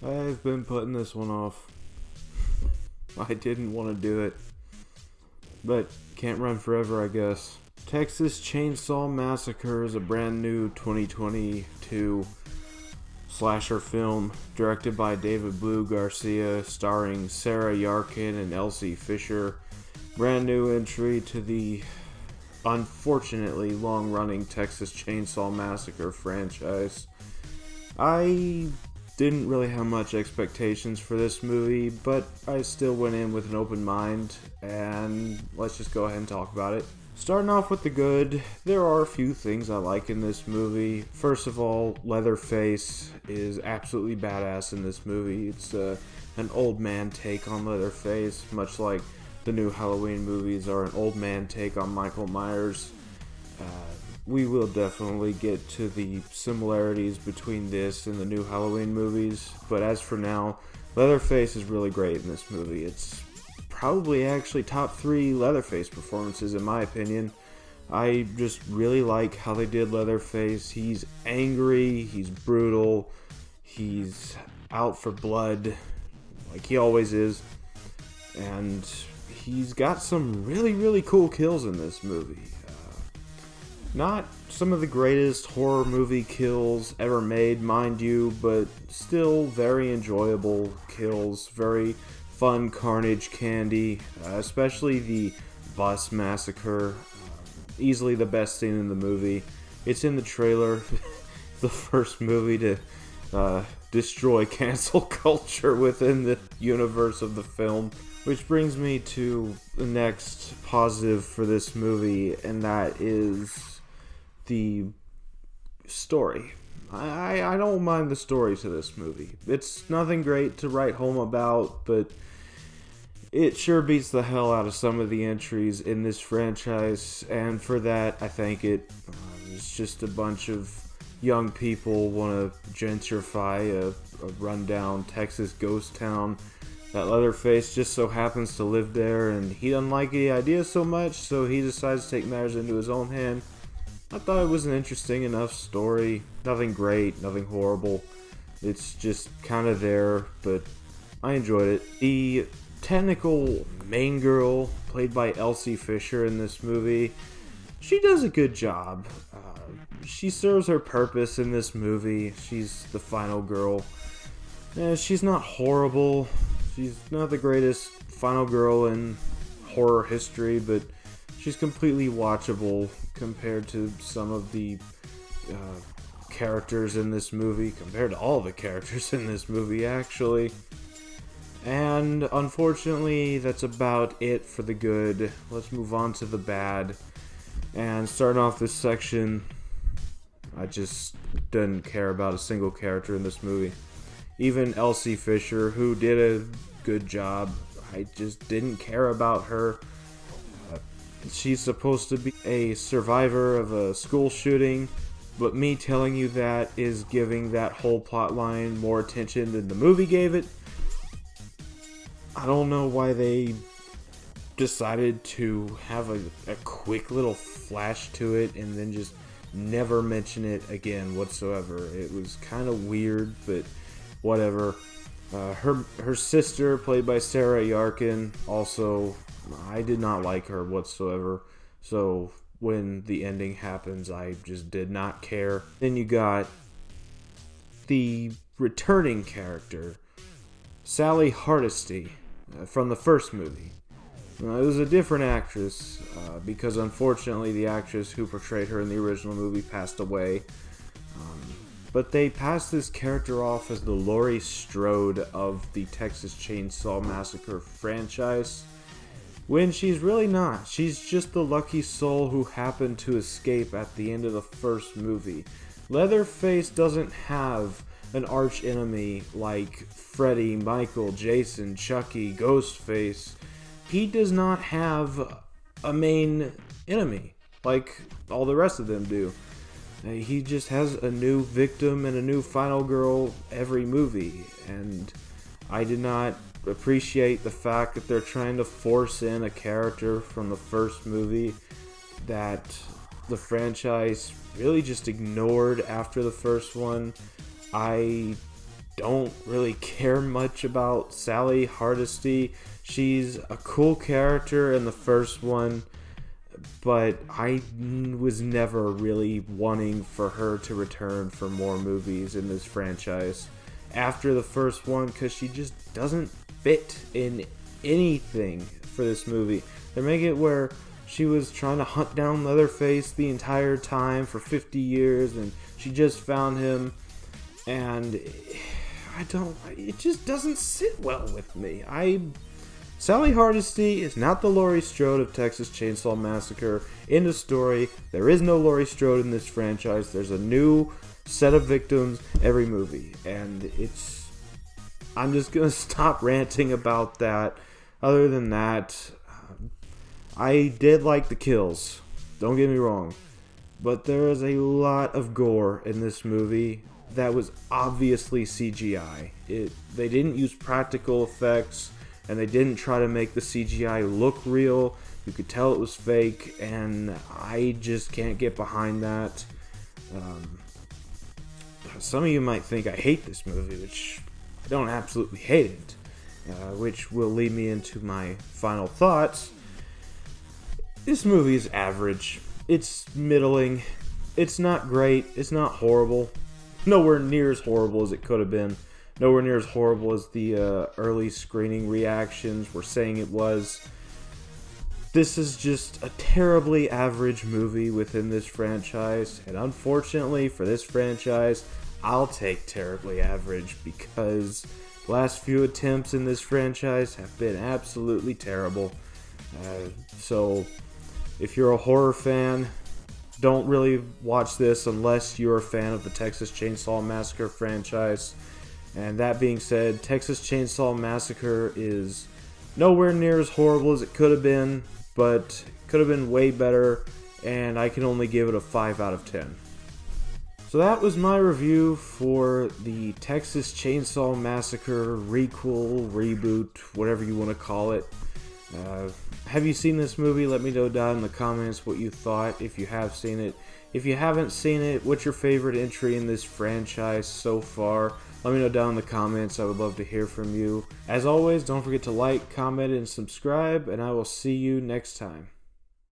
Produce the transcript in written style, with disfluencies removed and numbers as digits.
I've been putting this one off. I didn't want to do it, but can't run forever, I guess. Texas Chainsaw Massacre is a brand new 2022 slasher film directed by David Blue Garcia, starring Sarah Yarkin and Elsie Fisher. Brand new entry to the unfortunately long-running Texas Chainsaw Massacre franchise. I didn't really have much expectations for this movie, but I still went in with an open mind, and let's just go ahead and talk about it. Starting off with the good, there are a few things I like in this movie. First of all, Leatherface is absolutely badass in this movie. It's an old man take on Leatherface, much like the new Halloween movies are an old man take on Michael Myers. We will definitely get to the similarities between this and the new Halloween movies, but as for now, Leatherface is really great in this movie. It's probably actually top 3 Leatherface performances in my opinion. I just really like how they did Leatherface. He's angry, he's brutal, he's out for blood, like he always is, and he's got some really cool kills in this movie. Not some of the greatest horror movie kills ever made, mind you, but still very enjoyable kills, very fun carnage candy, especially the bus massacre. Easily the best scene in the movie. It's in the trailer, the first movie to destroy cancel culture within the universe of the film. Which brings me to the next positive for this movie, and that is the story. I don't mind the story to this movie. It's nothing great to write home about, but it sure beats the hell out of some of the entries in this franchise, and for that I thank it. It's just a bunch of young people want to gentrify a rundown Texas ghost town. That Leatherface just so happens to live there, and he doesn't like the idea so much, so he decides to take matters into his own hand. I thought it was an interesting enough story. Nothing great, nothing horrible. It's just kind of there, but I enjoyed it. The technical main girl, played by Elsie Fisher in this movie, she does a good job. She serves her purpose in this movie. She's the final girl. She's not horrible. She's not the greatest final girl in horror history, but she's completely watchable compared to some of the characters in this movie, compared to all the characters in this movie, actually. And unfortunately, that's about it for the good. Let's move on to the bad. And starting off this section, I just didn't care about a single character in this movie. Even Elsie Fisher, who did a good job, I just didn't care about her. She's supposed to be a survivor of a school shooting, but me telling you that is giving that whole plot line more attention than the movie gave it. I don't know why they decided to have a quick little flash to it and then just never mention it again whatsoever. It was kind of weird, but whatever. Her sister, played by Sarah Yarkin, also, I did not like her whatsoever. So when the ending happens, I just did not care. Then you got the returning character, Sally Hardesty, from the first movie. It was a different actress, because unfortunately the actress who portrayed her in the original movie passed away. But they passed this character off as the Laurie Strode of the Texas Chainsaw Massacre franchise, when she's really not. She's just the lucky soul who happened to escape at the end of the first movie. Leatherface doesn't have an arch enemy like Freddy, Michael, Jason, Chucky, Ghostface. He does not have a main enemy like all the rest of them do. He just has a new victim and a new final girl every movie, and I did not appreciate the fact that they're trying to force in a character from the first movie that the franchise really just ignored after the first one. I don't really care much about Sally Hardesty. She's a cool character in the first one, but I was never really wanting for her to return for more movies in this franchise after the first one, because she just doesn't fit in anything for this movie. They're making it where she was trying to hunt down Leatherface the entire time for 50 years, and she just found him, and it just doesn't sit well with me. Sally Hardesty is not the Laurie Strode of Texas Chainsaw Massacre. End of story. There is no Laurie Strode in this franchise. There's a new set of victims every movie, and I'm just gonna stop ranting about that. Other than that, I did like the kills, don't get me wrong, but there is a lot of gore in this movie that was obviously CGI. They didn't use practical effects, and they didn't try to make the CGI look real. You could tell it was fake, and I just can't get behind that. Some of you might think I hate this movie, which I don't absolutely hate it, which will lead me into my final thoughts. This movie is average. It's middling. It's not great. It's not horrible. Nowhere near as horrible as it could have been. Nowhere near as horrible as the early screening reactions were saying it was. This is just a terribly average movie within this franchise. And unfortunately for this franchise, I'll take terribly average, because the last few attempts in this franchise have been absolutely terrible. So if you're a horror fan, don't really watch this unless you're a fan of the Texas Chainsaw Massacre franchise. And that being said, Texas Chainsaw Massacre is nowhere near as horrible as it could have been, but could have been way better, and I can only give it a 5 out of 10. So that was my review for the Texas Chainsaw Massacre requel, reboot, whatever you want to call it. Have you seen this movie? Let me know down in the comments what you thought, if you have seen it. If you haven't seen it, what's your favorite entry in this franchise so far? Let me know down in the comments. I would love to hear from you. As always, don't forget to like, comment, and subscribe, and I will see you next time.